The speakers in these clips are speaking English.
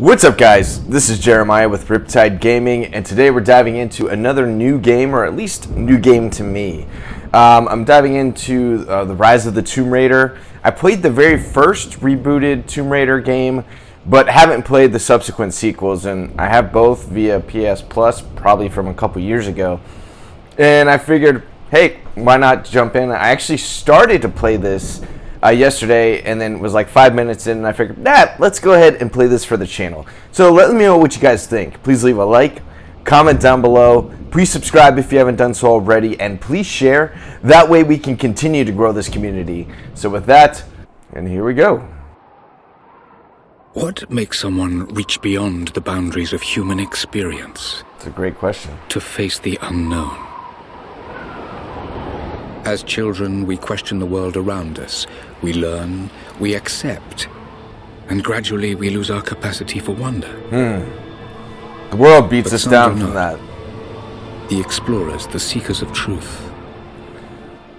What's up, guys? This is Jeremiah with RippedTideGaming, and today we're diving into another new game, or at least new game to me. I'm diving into the Rise of the Tomb Raider. I played the very first rebooted Tomb Raider game, but haven't played the subsequent sequels, and I have both via PS Plus, probably from a couple years ago. And I figured, hey, why not jump in? I actually started to play this yesterday, and then it was like 5 minutes in, and I figured, let's go ahead and play this for the channel. So let me know what you guys think. Please leave a like, comment down below, please subscribe if you haven't done so already, and please share. That way we can continue to grow this community. So with that, and here we go. What makes someone reach beyond the boundaries of human experience? It's a great question. To face the unknown. As children, we question the world around us. We learn, we accept, and gradually we lose our capacity for wonder. The world beats us down from that. The explorers, the seekers of truth.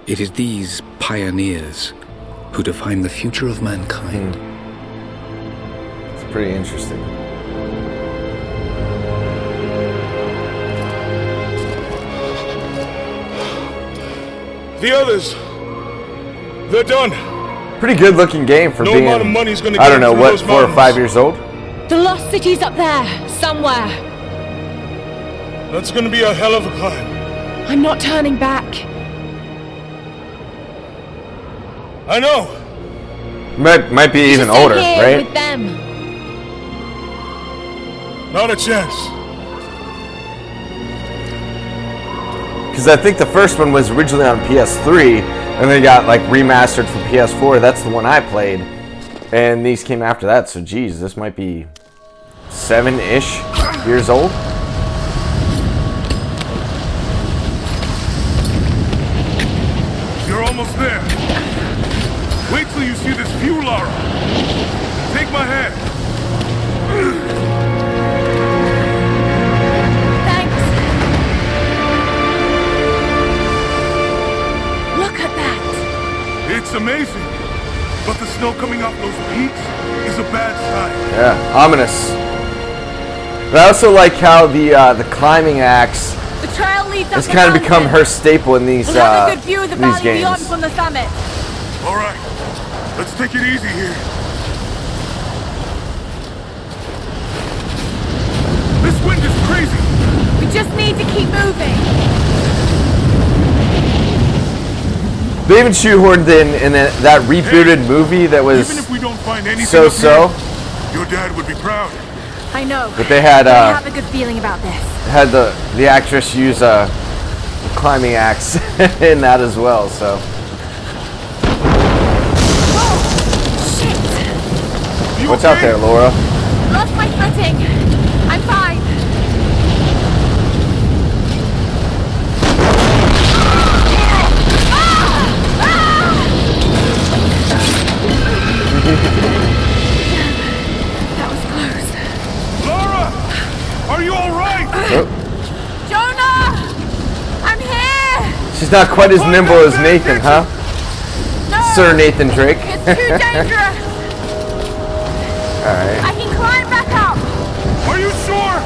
It is these pioneers who define the future of mankind. It's pretty interesting. The others, they're done. Pretty good looking game for being, amount of money's gonna I don't know, what, those 4 or 5 years old? The lost city's up there, somewhere. That's gonna be a hell of a climb. I'm not turning back. I know. Might be even older, right? With them. Not a chance. Because I think the first one was originally on PS3, and they got like remastered for PS4. That's the one I played, and these came after that. So, geez, this might be 7-ish years old. You're almost there. Wait till you see this view, Lara. Take my hand. It's amazing, but the snow coming off those peaks is a bad sign. Yeah, ominous. But I also like how the climbing axe has kind of become her staple in these have a good view of the these valley games. beyond from the summit. All right, let's take it easy here. This wind is crazy. We just need to keep moving. They even shoehorned in that rebooted movie that was Even if we don't find anything so. Your dad would be proud. I know. But they had I have a good feeling about this. had the actress use a climbing axe in that as well. So. Shit! What's out there, Laura? Lost my footing. I'm fine. That was close. Lara! Are you alright? Jonah! I'm here! She's not quite as nimble as Nathan, huh? No! Sir Nathan Drake. It's too dangerous! Alright. I can climb back up! Are you sure?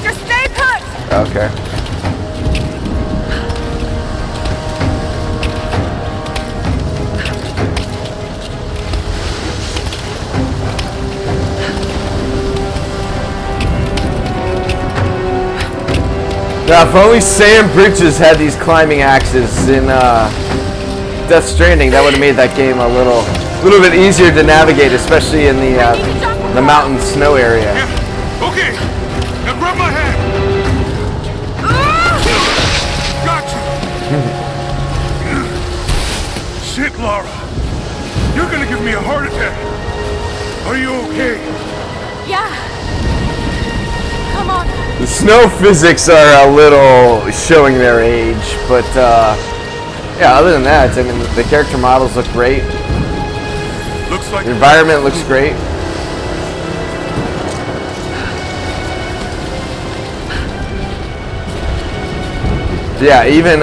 Just stay put! Okay. Now, if only Sam Bridges had these climbing axes in Death Stranding, that would have made that game a little bit easier to navigate, especially in the mountain snow area. Yeah. Okay. Now grab my hand. Gotcha. Shit, Lara. You're gonna give me a heart attack. Are you okay? Yeah. Come on. The snow physics are a little showing their age, but yeah, other than that, I mean, the character models look great. Looks like The environment looks great. Yeah, even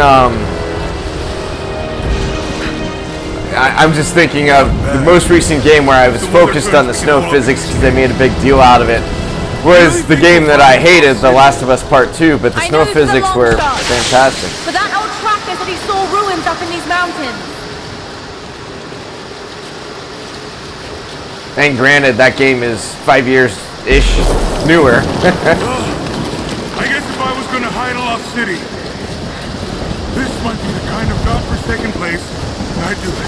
I'm just thinking of the most recent game where I was focused on the snow physics because they made a big deal out of it. Was the game that I hated, The Last of Us Part 2, but the snow physics were fantastic. But that old tracker said he saw ruins up in these mountains. And granted, that game is 5 years-ish newer. I guess if I was gonna hide a lost city, this might be the kind of godforsaken place I'd do it.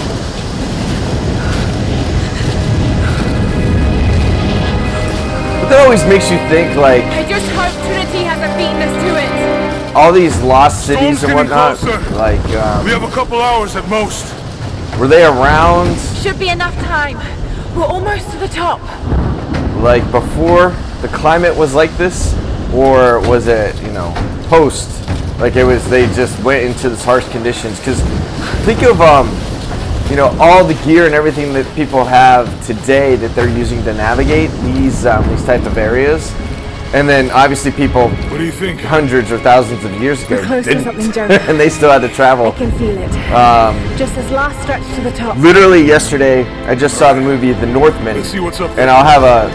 But that always makes you think, like, I just hope Trinity hasn't beaten us to it. all these lost cities and whatnot, like, we have a couple hours at most. were they around, Should be enough time. We're almost to the top. like, before the climate was like this? Or was it, you know, post? Like it was, they just went into this harsh conditions? Because think of, you know, all the gear and everything that people have today that they're using to navigate these type of areas. And then obviously people, What do you think? hundreds or thousands of years ago, We're close to didn't. something, Jonah. And they still had to travel. I can feel it. Just this last stretch to the top. Literally yesterday, I just saw the movie The Northman. Let's see what's up And there. I'll have a,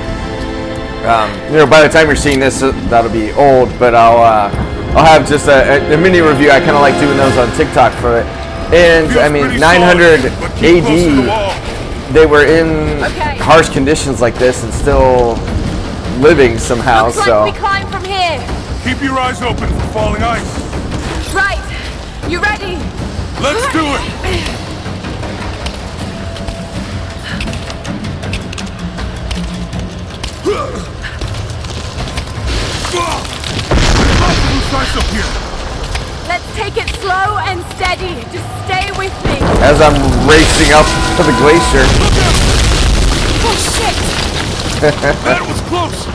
you know, by the time you're seeing this, that'll be old. But I'll have just a mini review. I kind of like doing those on TikTok for it. And I mean, 900 AD, they were in harsh conditions like this and still living somehow. Looks So like we climb from here. Keep your eyes open for falling ice. Right. You ready? Let's do it. Ice up here. Let's take it slow and steady. Just stay with me. as I'm racing up to the glacier, Oh shit! That was close.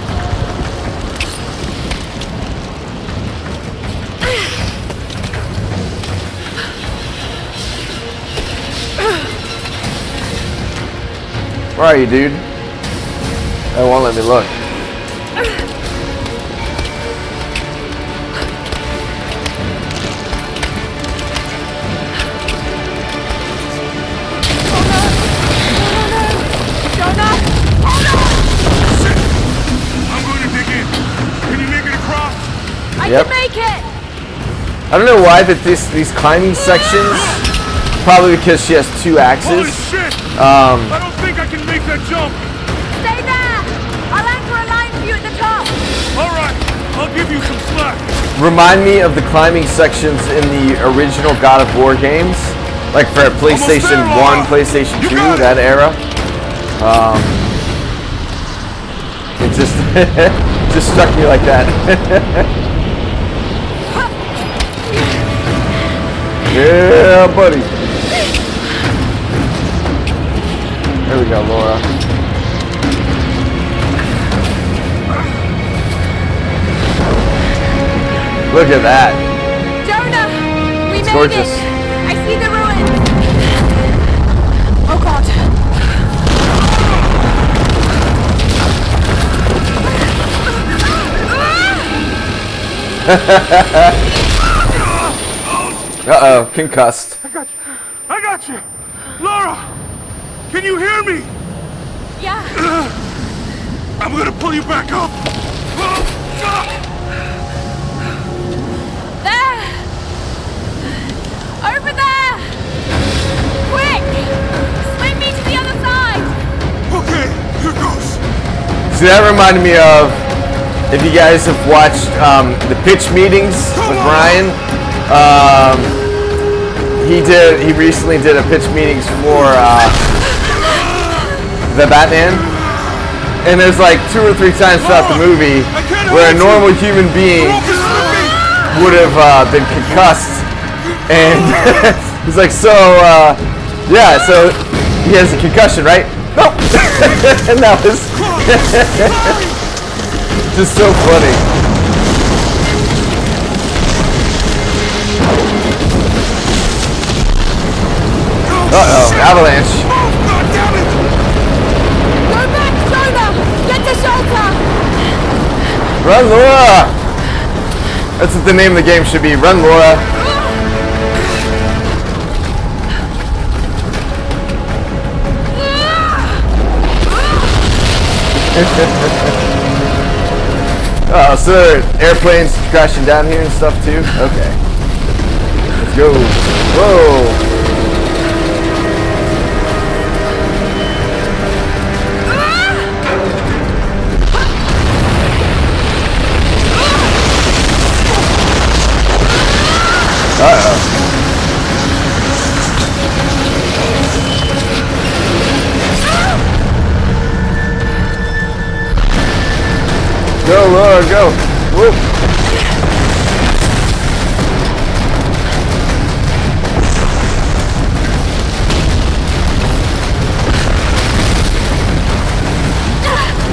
where are you, dude? It won't let me look. Yep. Make it. I don't know why, but these climbing sections, probably because she has two axes. Holy shit! I don't think I can make that jump. Stay there. I'll anchor a line for you at the top. All right, I'll give you some slack. Remind me of the climbing sections in the original God of War games, like for PlayStation 1, PlayStation 2, that era. It just just struck me like that. Yeah, buddy. There we go, Laura. Look at that. Jonah, we made gorgeous. it. I see the ruins. Oh God. Uh-oh, concussed. I got you. Lara, can you hear me? Yeah. I'm gonna pull you back up. There. Over there. Quick. Swing me to the other side. Okay, here goes. See, that reminded me of, if you guys have watched the pitch meetings with Ryan, he recently did a pitch meetings for the Batman, and there's like 2 or 3 times throughout the movie where a normal human being would have been concussed, and he's like, so yeah, so he has a concussion, right? Nope. And that was just so funny. Uh-oh, avalanche. God damn it! Go back, Jonah. Get to shelter. Run, Laura! That's what the name of the game should be. Run, Laura. Oh, so there are airplanes crashing down here and stuff too? Okay. Let's go. Whoa. Uh-oh. Go, Laura, go! Whoop!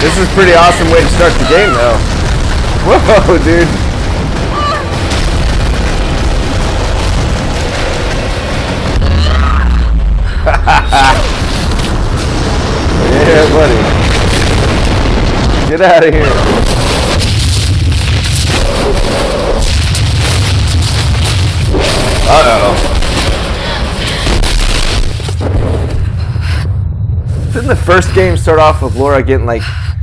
This is a pretty awesome way to start the game, though. Whoa, dude! Yeah, buddy. Get out of here. Uh-oh. Didn't the first game start off with Laura getting, like,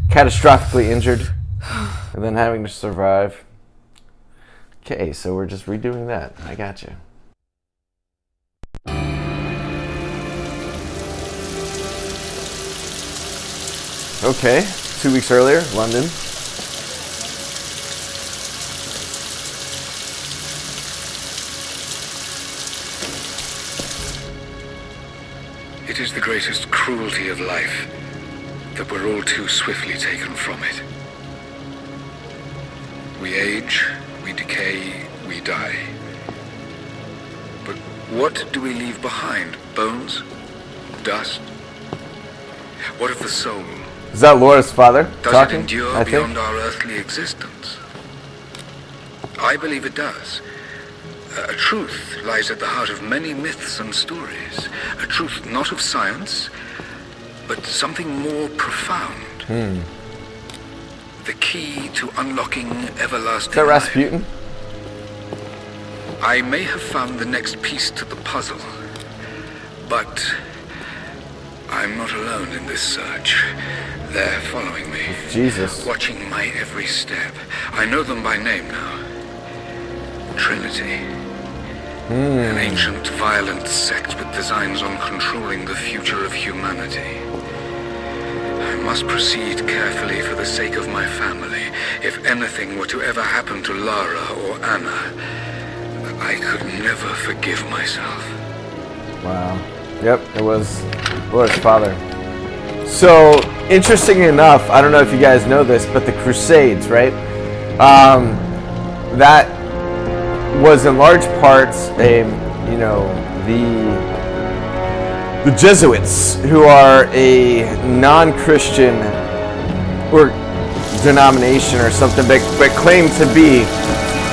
catastrophically injured and then having to survive? Okay, so we're just redoing that. I got you. Okay, 2 weeks earlier, London. It is the greatest cruelty of life that we're all too swiftly taken from it. We age, we decay, we die. But what do we leave behind? Bones? Dust? What of the soul? Is that Laura's father Does talking? it endure beyond our earthly existence? I believe it does. A truth lies at the heart of many myths and stories. A truth not of science, but something more profound. The key to unlocking everlasting Is that life. Rasputin? I may have found the next piece to the puzzle, but I'm not alone in this search. They're following me. Jesus. Watching my every step. I know them by name now. Trinity. An ancient, violent sect with designs on controlling the future of humanity. I must proceed carefully for the sake of my family. If anything were to ever happen to Lara or Anna, I could never forgive myself. Wow. Yep, it was Laura's father. So, interesting enough, I don't know if you guys know this, but the Crusades, right? That was in large parts you know, the Jesuits, who are a non-Christian or denomination or something, but claim to be,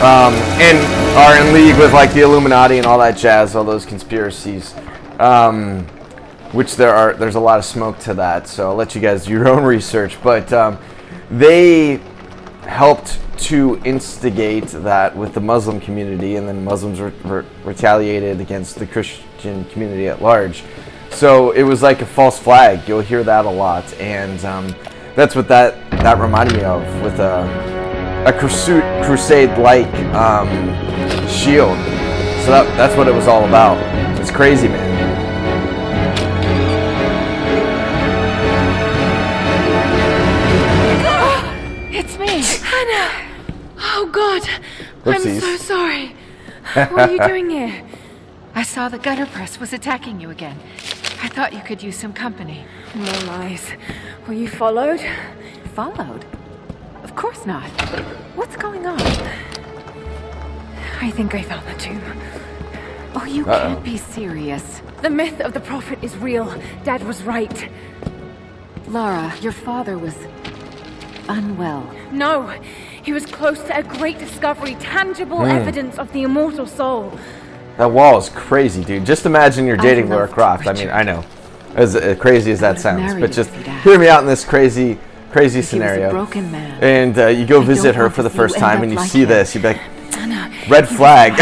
and are in league with like the Illuminati and all that jazz, all those conspiracies, which there's a lot of smoke to that. So I'll let you guys do your own research, but they helped to instigate that with the Muslim community, and then Muslims retaliated against the Christian community at large. So it was like a false flag. You'll hear that a lot, and that's what that reminded me of, with a crusade-like shield. So that's what it was all about. It's crazy, man. It's me, Hannah. Oh God, Whoopsies. I'm so sorry. What are you doing here? I saw the gutter press was attacking you again. I thought you could use some company. No lies. Were you followed? Followed? Of course not. What's going on? I think I found the tomb. Oh, you can't be serious. The myth of the prophet is real. Dad was right. Lara, your father was unwell. No, he was close to a great discovery, tangible evidence of the immortal soul. That wall is crazy, dude. Just imagine you're dating Lara Croft. I mean, I know, as crazy as that sounds, but just hear me out in this crazy scenario. He was a broken man. And you go visit her for the first time, and you see this. You'd be like, Anna, red flag.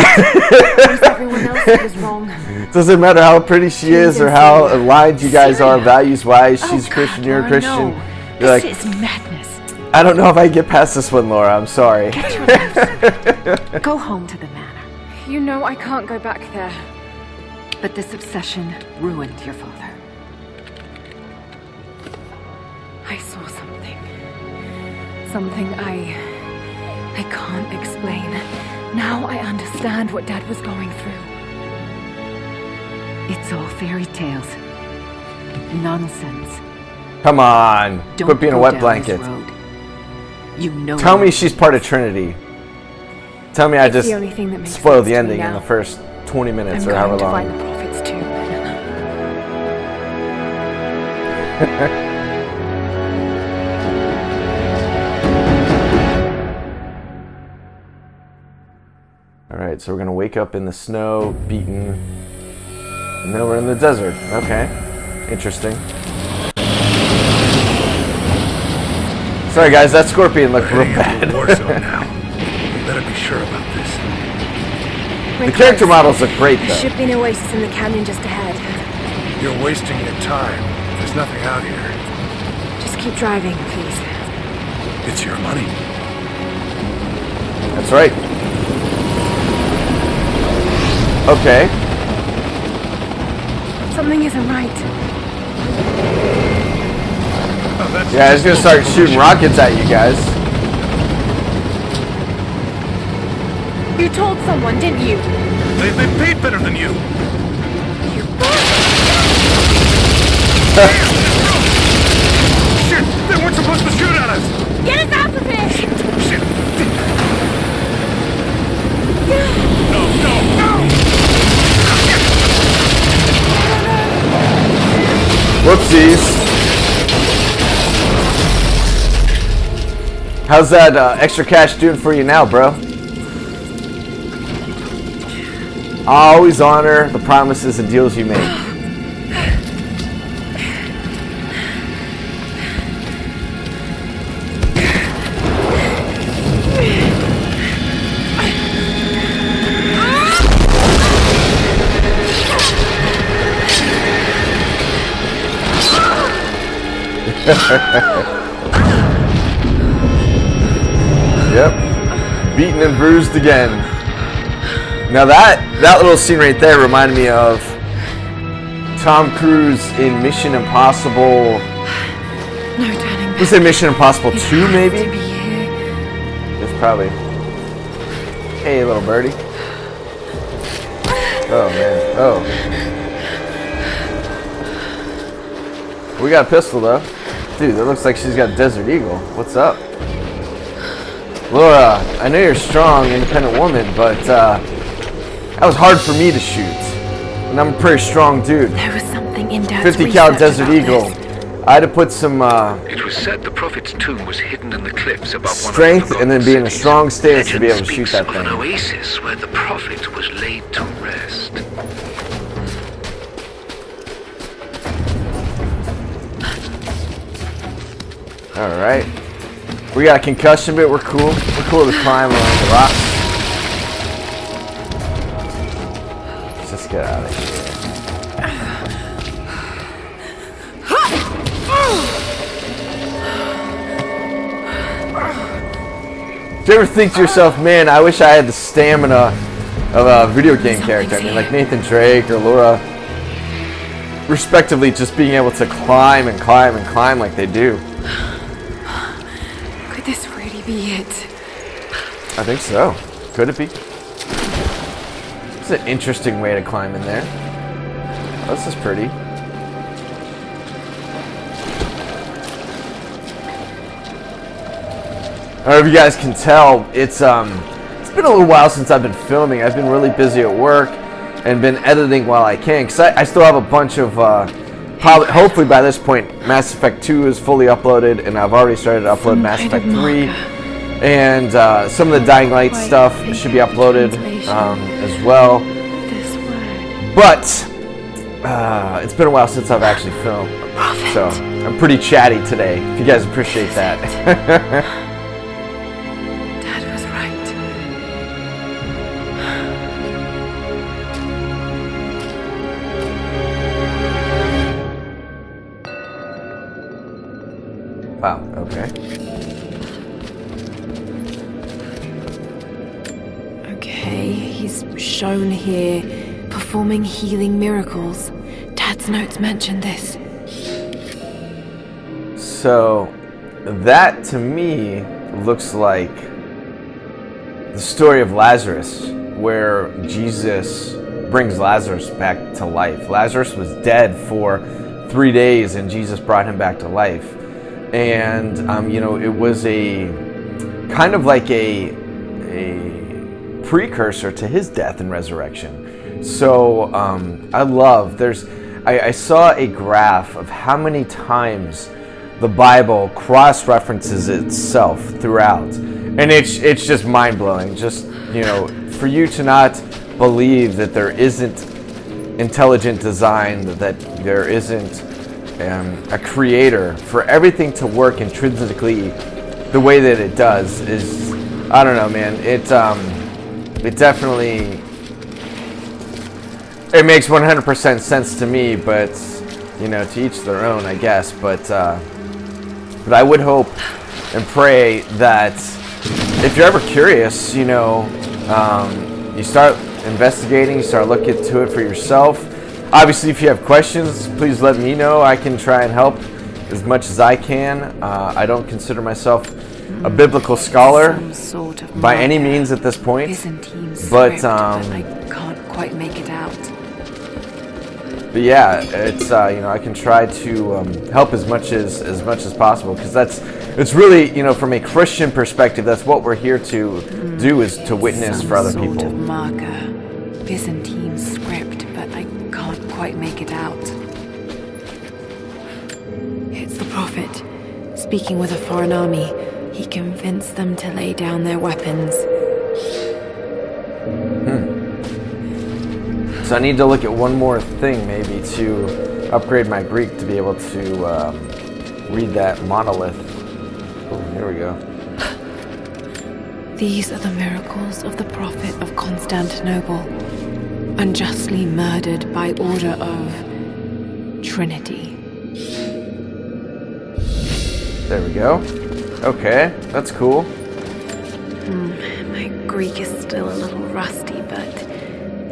everyone else that was wrong. Doesn't matter how pretty she is or how aligned you guys are values-wise. She's a Christian, you're a Christian. This is madness. I don't know if I can get past this one, Laura. I'm sorry. Get your life. Go home to the manor. You know I can't go back there. But this obsession ruined your father. I saw something. Something I can't explain. Now I understand what Dad was going through. It's all fairy tales. Nonsense. Come on. Don't Quit being a go wet down blanket. this road. You know. Tell me she's part of Trinity. Tell me I just the only thing that makes spoiled the sense to me ending in now. the first 20 minutes I'm or however going to long. find the prophets too. Alright, so we're gonna wake up in the snow, beaten, and then we're in the desert. Okay. Interesting. Sorry guys, that scorpion looked real bad. War zone now. You better be sure about this. The character models look great There though. should be an oasis in the canyon just ahead. You're wasting your time. There's nothing out here. Just keep driving, please. It's your money. That's right. Okay. Something isn't right. Oh, that's Yeah, I was gonna start shooting rockets at you guys. You told someone, didn't you? They paid better than you. Shit! They weren't supposed to shoot at us! Get us out of here! Shit! No, no, no! Whoopsies. How's that extra cash doing for you now, bro? Always honor the promises and deals you make. Yep. Beaten and bruised again. Now that little scene right there reminded me of Tom Cruise in Mission Impossible. No turning back. Let's say Mission Impossible 2 maybe? To be here. It's probably. Hey little birdie. Oh man. Oh. We got a pistol though. Dude, that looks like she's got Desert Eagle. What's up? Laura, I know you're a strong, independent woman, but that was hard for me to shoot. And I'm a pretty strong dude. There was something in Dad's 50 cal research Desert about Eagle. this. I had to put some It was said the prophet's tomb was hidden in the cliffs above strength one of the and then be in a cities. strong stance to be able to Legend shoot speaks that of an thing. oasis where the prophet was laid to rest. Alright. We got a concussion bit, we're cool. We're cool to climb along the rocks. Let's just get out of here. Do you ever think to yourself, man, I wish I had the stamina of a video game character? I mean, like Nathan Drake or Laura, respectively, just being able to climb and climb and climb like they do. Could this really be it? I think so. Could it be? It's an interesting way to climb in there. Oh, this is pretty. I don't know if you guys can tell, it's been a little while since I've been filming. I've been really busy at work and been editing while I can, because I still have a bunch of, probably, hopefully by this point, Mass Effect 2 is fully uploaded, and I've already started to upload Mass Effect 3, and some of the Dying Light stuff should be uploaded as well. This word. But it's been a while since I've actually filmed, so I'm pretty chatty today, if you guys appreciate that. Dad was right. Wow, okay. Okay, he's shown here performing healing miracles. Dad's notes mentioned this. So, that to me looks like the story of Lazarus, where Jesus brings Lazarus back to life. Lazarus was dead for 3 days and Jesus brought him back to life. And, you know, it was a kind of like a precursor to his death and resurrection. So, I saw a graph of how many times the Bible cross-references itself throughout. And it's just mind-blowing. Just, you know, for you to not believe that there isn't intelligent design, that there isn't a creator, for everything to work intrinsically the way that it does is, I don't know, man. It definitely, it makes 100% sense to me, but, you know, to each their own, I guess. But I would hope and pray that if you're ever curious, you know, you start investigating, you start looking into it for yourself. Obviously, if you have questions, please let me know. I can try and help as much as I can. I don't consider myself a biblical scholar Sort of by any means at this point, but I can't quite make it out. But yeah, it's you know, I can try to help as much as possible, because it's really, you know, from a Christian perspective, that's what we're here to do, is to witness for other people. Some sort of marker, Byzantine script, but I can't quite make it out. It's the Prophet speaking with a foreign army. He convinced them to lay down their weapons. So I need to look at one more thing, maybe, to upgrade my Greek to be able to read that monolith. Oh, here we go. These are the miracles of the Prophet of Constantinople, unjustly murdered by order of Trinity. There we go. Okay, that's cool. My Greek is still a little rusty, but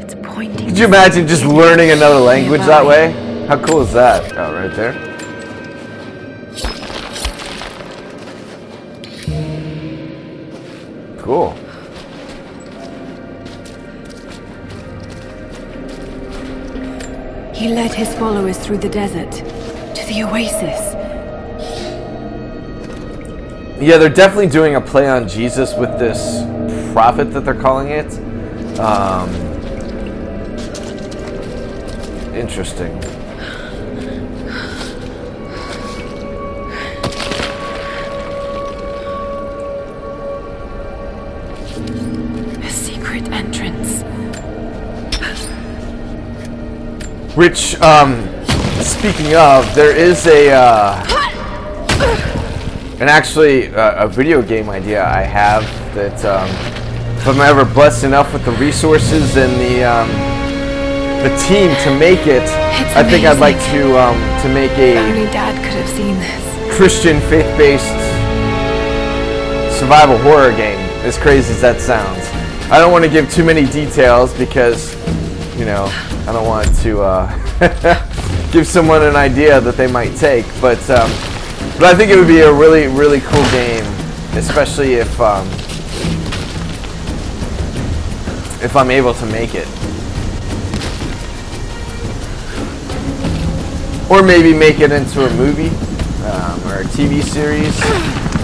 it's pointing. Could you imagine just learning another language that way? How cool is that? Oh, right there. Cool. He led his followers through the desert to the oasis. Yeah, they're definitely doing a play on Jesus with this prophet that they're calling it. Interesting. A secret entrance. Which, speaking of, there is actually a video game idea I have that, if I'm ever blessed enough with the resources and the team to make it, I think I'd like to make a Only Dad could have seen this. Christian faith-based survival horror game, as crazy as that sounds. I don't want to give too many details because, you know, I don't want to give someone an idea that they might take, but I think it would be a really, really cool game, especially if I'm able to make it. Or maybe make it into a movie or a TV series.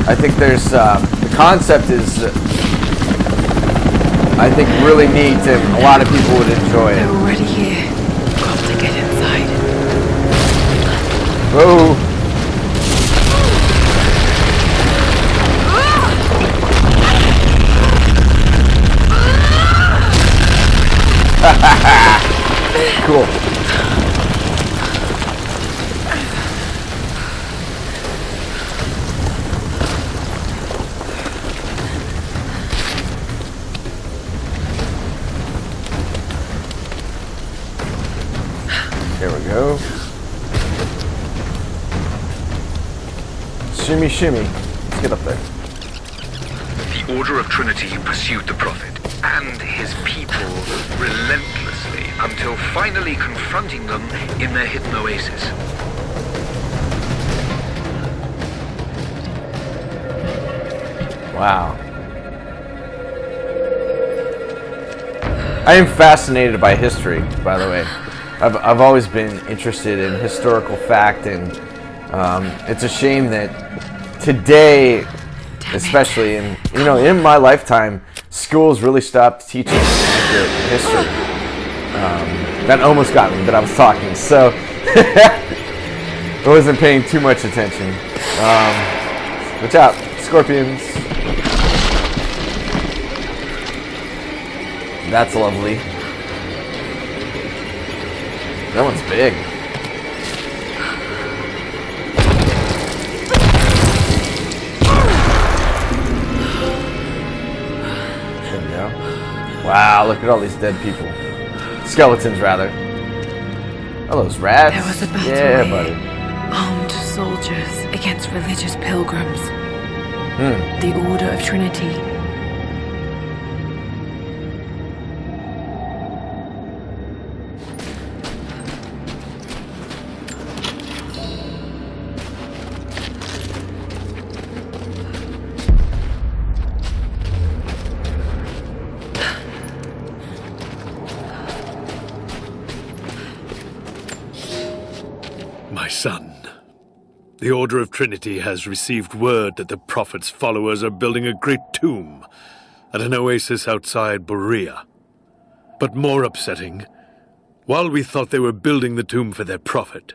I think there's the concept is, I think, really neat, and a lot of people would enjoy it. They're already here. Got to get inside. Whoa. Cool. There we go. Assuming shimmy, shimmy. Let's get up there. The Order of Trinity pursued the Prophet and his people relentlessly until finally confronting them in their hidden oasis. Wow. I am fascinated by history, by the way. I've always been interested in historical fact, and it's a shame that today, especially in my lifetime, schools really stopped teaching accurate history. That almost got me, but I was talking, so I wasn't paying too much attention. Watch out, scorpions. That's lovely. That one's big. There we go. Wow, look at all these dead people. Skeletons, rather. Oh, those rats? There was a battle. Yeah, buddy. Armed soldiers against religious pilgrims. The Order of Trinity. My son, the Order of Trinity has received word that the Prophet's followers are building a great tomb at an oasis outside Siberia. But more upsetting, while we thought they were building the tomb for their Prophet,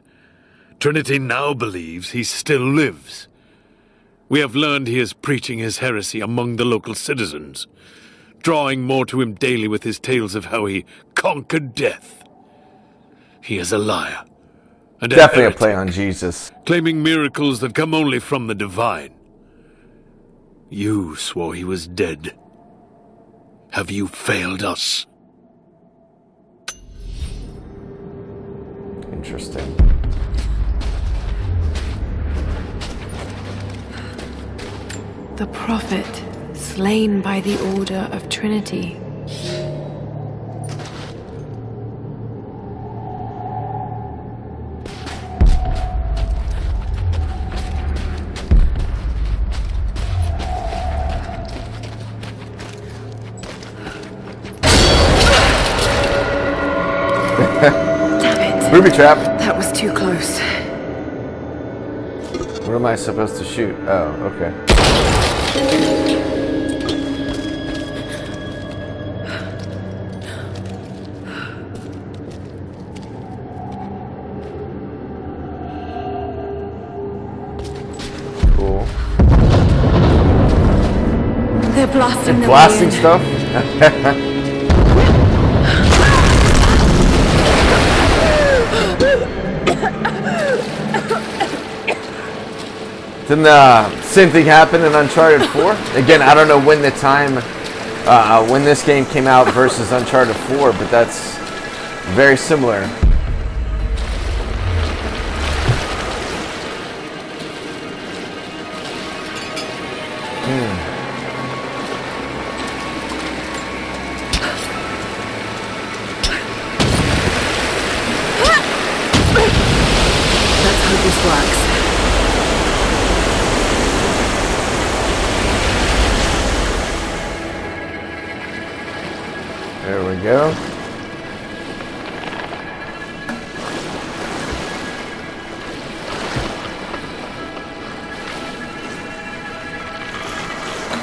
Trinity now believes he still lives. We have learned he is preaching his heresy among the local citizens, drawing more to him daily with his tales of how he conquered death. He is a liar. And Definitely a play on Jesus. Claiming miracles that come only from the divine. You swore he was dead. Have you failed us? Interesting. The Prophet, slain by the Order of Trinity. Damn it. Booby trap. That was too close. What am I supposed to shoot? Oh, okay. Cool. They're blasting them. Blasting stuff? Didn't the same thing happen in Uncharted 4? Again, I don't know when the time, when this game came out versus Uncharted 4, but that's very similar. Let's hope this works. There we go.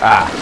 Ah.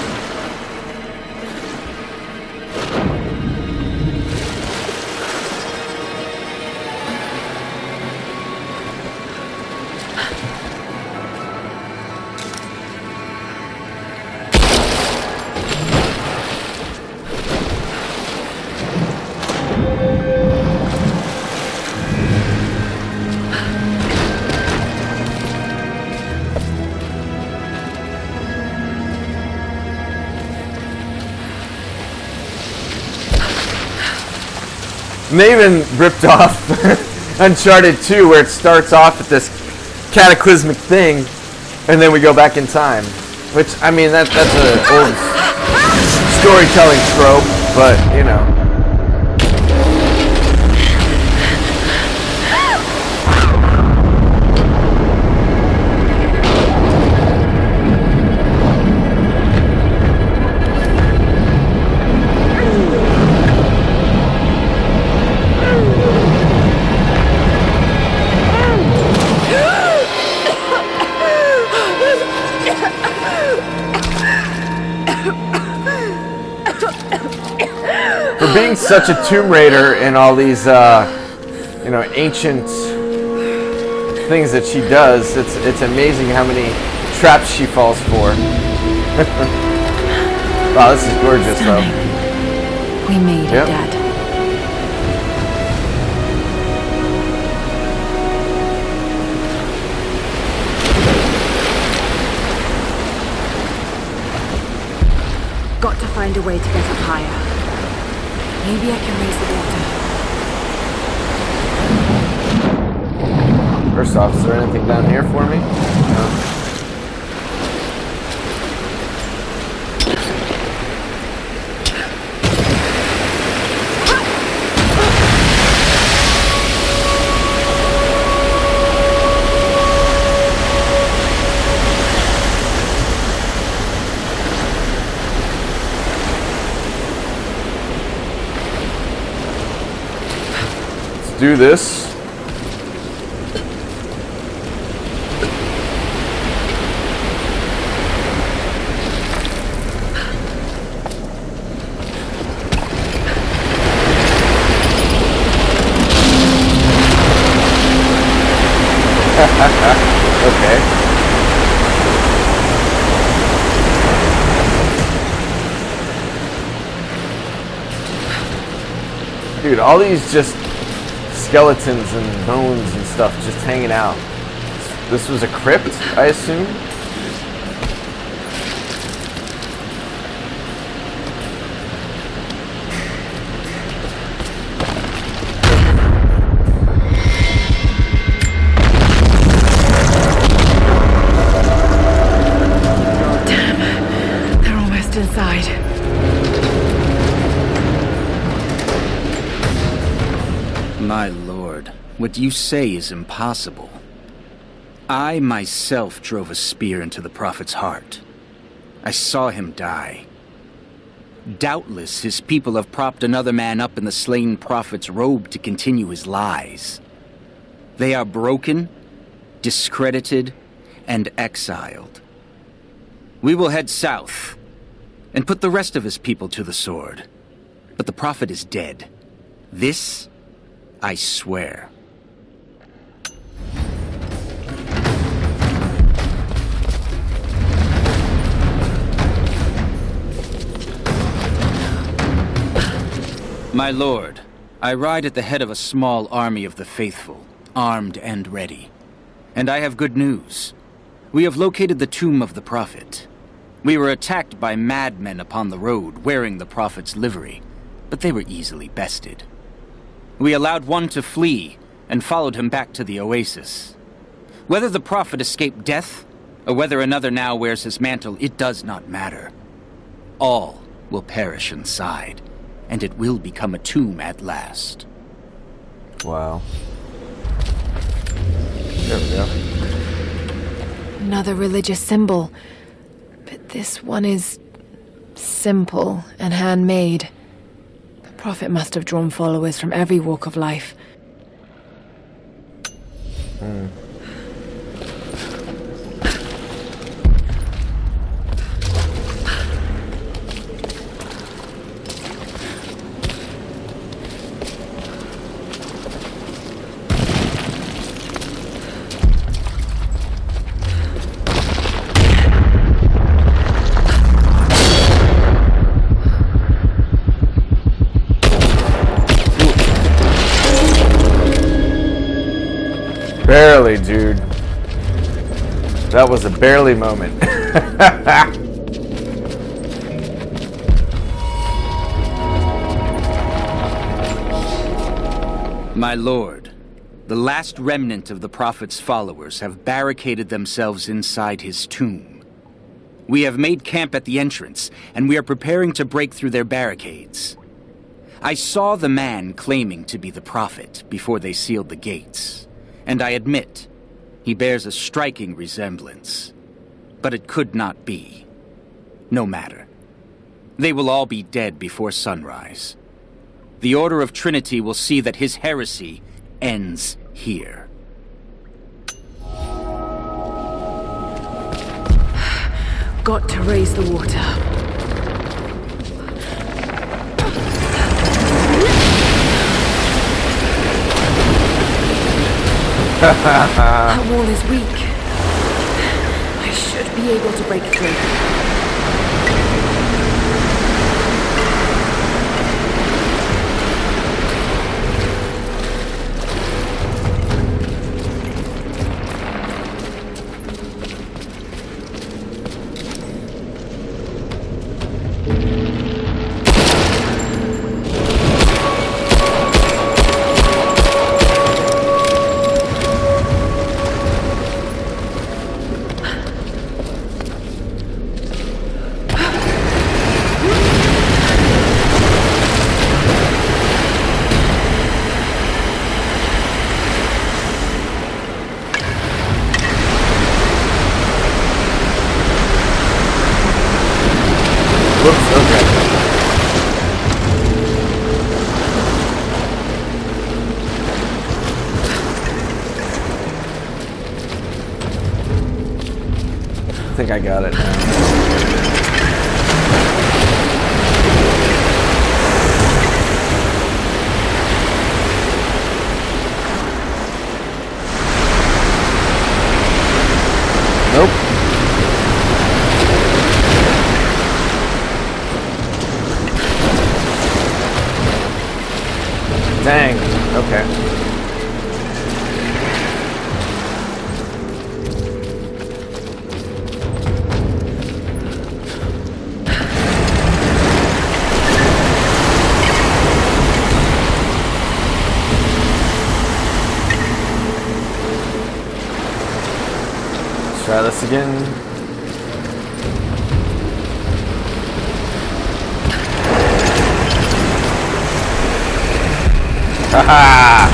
And they even ripped off Uncharted 2, where it starts off with this cataclysmic thing, and then we go back in time. Which, I mean, that's an old storytelling trope, but, you know. Being such a Tomb Raider in all these, you know, ancient things that she does, it's amazing how many traps she falls for. Wow, this is gorgeous, though. We made it, Dad. Got to find a way to get up higher. Maybe I can raise the water. First off, is there anything down here for me? No. Do this. Okay. Dude, all these just skeletons and bones and stuff just hanging out. This was a crypt, I assume? Damn, they're almost inside. My lord, what you say is impossible. I myself drove a spear into the prophet's heart. I saw him die. Doubtless his people have propped another man up in the slain prophet's robe to continue his lies. They are broken, discredited, and exiled. We will head south and put the rest of his people to the sword. But the prophet is dead. This I swear. My lord, I ride at the head of a small army of the faithful, armed and ready. And I have good news. We have located the tomb of the prophet. We were attacked by madmen upon the road wearing the prophet's livery, but they were easily bested. We allowed one to flee and followed him back to the oasis. Whether the prophet escaped death, or whether another now wears his mantle, it does not matter. All will perish inside, and it will become a tomb at last. Wow. There we go. Another religious symbol, but this one is simple and handmade. The prophet must have drawn followers from every walk of life. Barely, dude. That was a barely moment. My lord, The last remnant of the Prophet's followers have barricaded themselves inside his tomb. We have made camp at the entrance, and we are preparing to break through their barricades. I saw the man claiming to be the Prophet before they sealed the gates, and I admit, he bears a striking resemblance. But it could not be. No matter. They will all be dead before sunrise. The Order of Trinity will see that his heresy ends here. Got to raise the water. That wall is weak. I should be able to break through. I think I got it now. Nope. Dang. Okay. Try this again. Haha!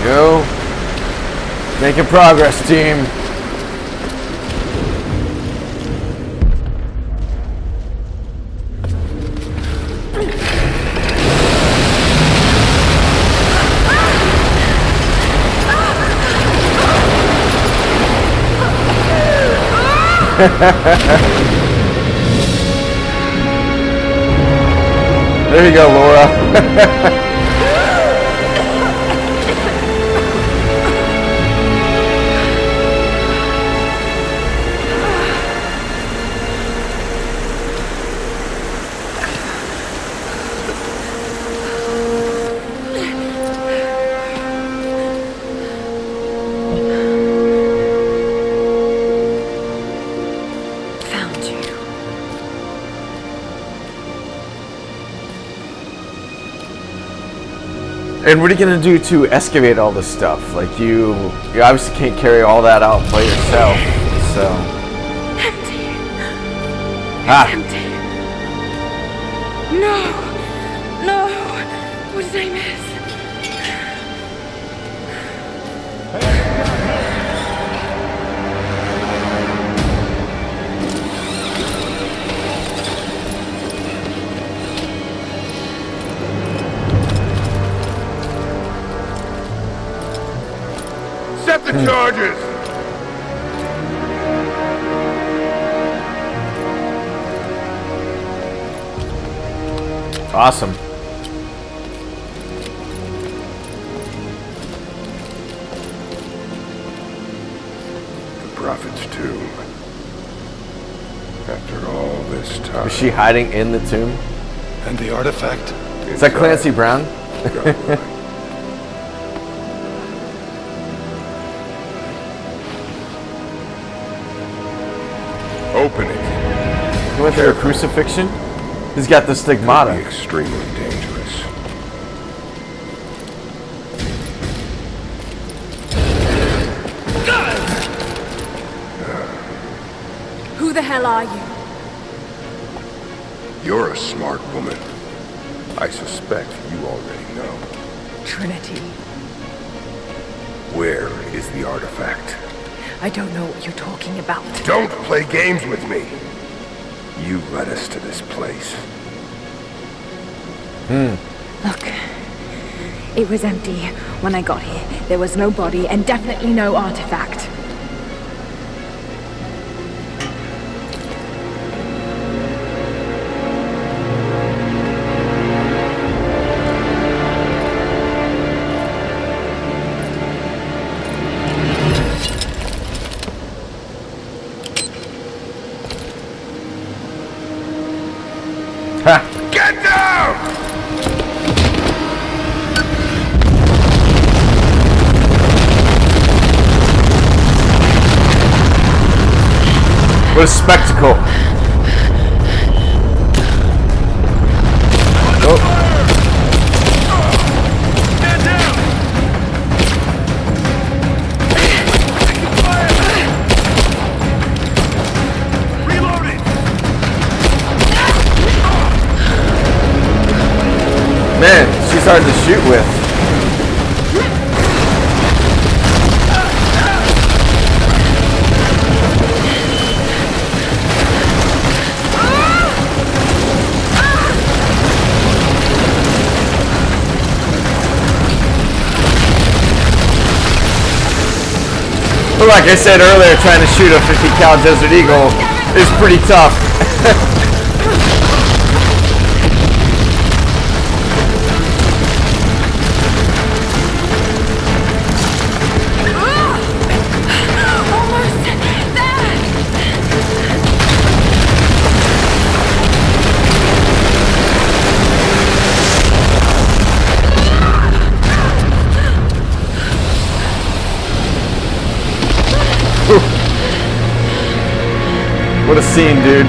Go. Making progress, team. There you go, Laura. And what are you gonna do to excavate all this stuff? Like you obviously can't carry all that out by yourself. So. Empty. Ah. Empty. No. No. What did I miss? Set the charges! Awesome. The Prophet's tomb. After all this time. Is she hiding in the tomb? And the artifact? Is that Clancy Brown? Open it. He went through a crucifixion? He's got the stigmata. Could be extremely dangerous. Who the hell are you? You're a smart woman. I suspect you already know. Trinity. Where is the artifact? I don't know what you're talking about. Don't play games with me. You led us to this place. Look, it was empty when I got here. There was no body and definitely no artifact. Get down! What a spectacle. Oh. Man, she's hard to shoot with. But like I said earlier, trying to shoot a 50 cal Desert Eagle is pretty tough. What a scene, dude.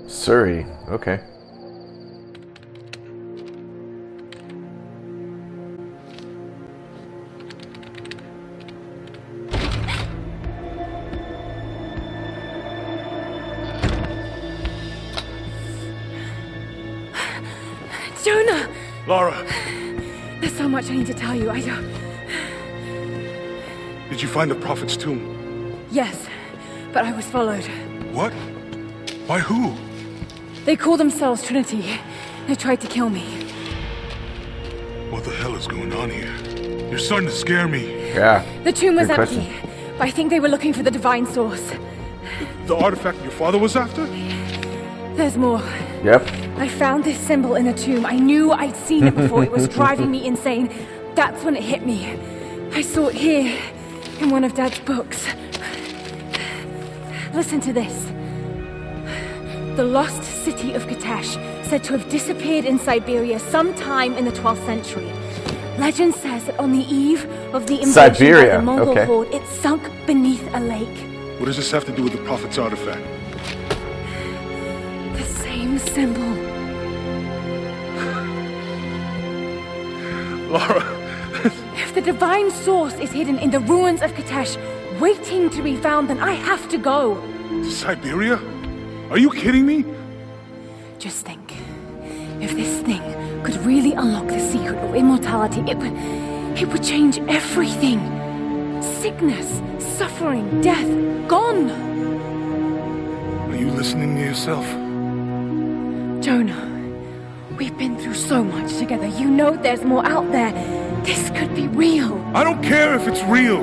Surrey, okay. Jonah! Lara, There's so much I need to tell you. I don't... did you find the Prophet's tomb? Yes, but I was followed. What? By who? They call themselves Trinity. They tried to kill me. What the hell is going on here? You're starting to scare me. Yeah. The tomb was Good empty, question. but I think they were looking for the divine source. The artifact your father was after? There's more. Yep. I found this symbol in a tomb. I knew I'd seen it before. It was driving me insane. That's when it hit me. I saw it here, in one of Dad's books. Listen to this. The lost city of Katesh, said to have disappeared in Siberia sometime in the 12th century. Legend says that on the eve of the invasion by Siberia, the Mongol okay. horde, it sunk beneath a lake. What does this have to do with the Prophet's artifact? The same symbol. Lara, If the divine source is hidden in the ruins of Katesh, waiting to be found, then I have to go. to Siberia? Are you kidding me? Just think, if this thing could really unlock the secret of immortality, it would change everything. Sickness, suffering, death, gone. you listening to yourself? Jonah, we've been through so much together. You know there's more out there. This could be real. I don't care if it's real.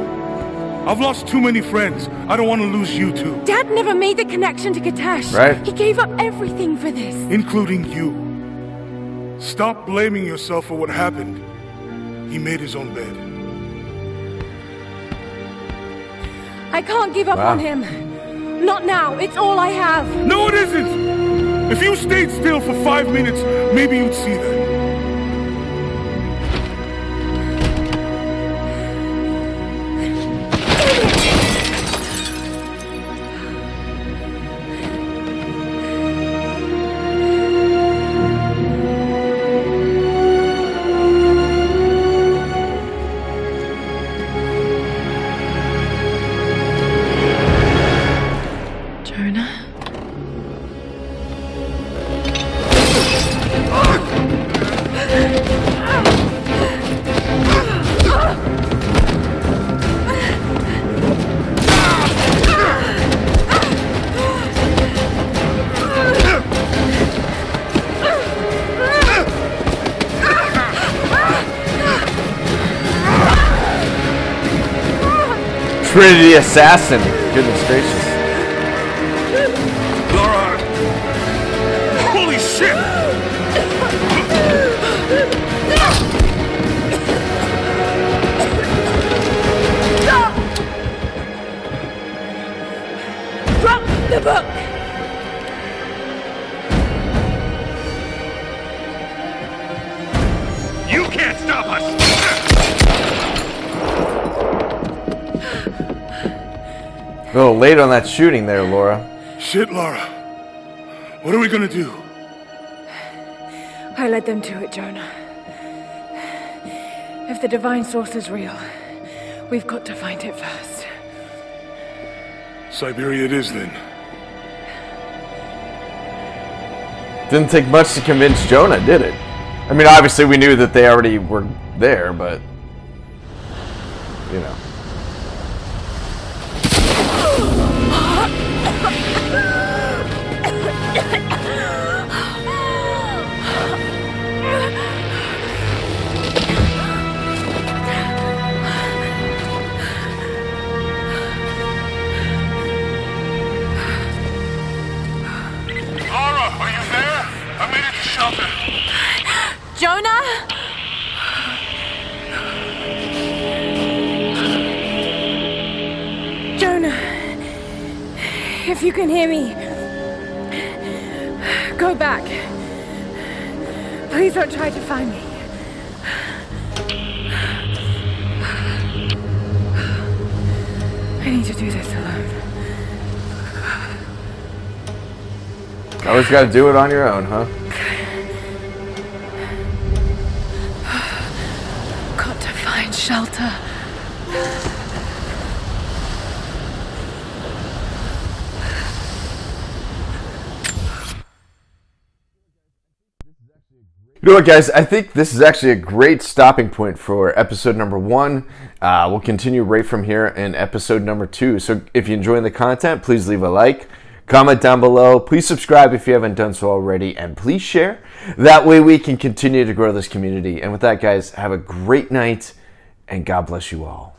I've lost too many friends. I don't want to lose you too. Dad never made the connection to Katash. Right. He gave up everything for this. Including you. Stop blaming yourself for what happened. He made his own bed. I can't give up on him. Not now. It's all I have. No, it isn't! If you stayed still for 5 minutes, maybe you'd see that. Trinity assassin. Goodness gracious. Lara! Holy shit! Drop the book! You can't stop us! A little late on that shooting there, Laura. Shit, Lara. What are we gonna do? I led them to it, Jonah. If the divine source is real, we've got to find it first. Siberia it is, then. Didn't take much to convince Jonah, did it? I mean, obviously we knew that they already were there, but... you know. Jonah? Jonah, if you can hear me, go back. Please don't try to find me. I need to do this alone. Always got to do it on your own, huh? Got to find shelter. You know what, guys? I think this is actually a great stopping point for episode number 1. We'll continue right from here in episode number 2. So if you're enjoying the content, please leave a like, comment down below. Please subscribe if you haven't done so already, and please share. That way we can continue to grow this community. And with that, guys, have a great night, and God bless you all.